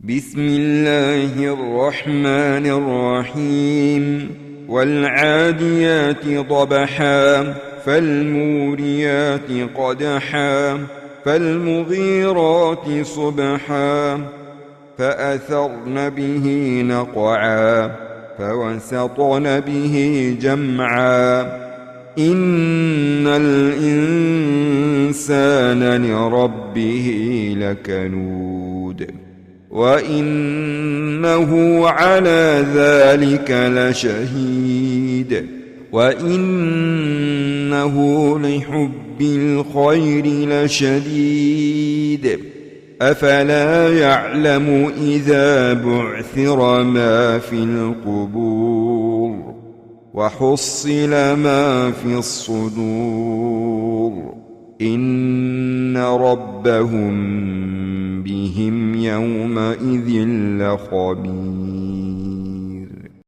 بسم الله الرحمن الرحيم والعاديات ضبحا فالموريات قدحا فالمغيرات صبحا فأثرن به نقعا فوسطن به جمعا إن الإنسان لربه لكنود وإنه على ذلك لشهيد وإنه لحب الخير لشديد أفلا يعلم إذا بعثر ما في القبور وحصل ما في الصدور إن ربهم بهم يومئذ لخبير.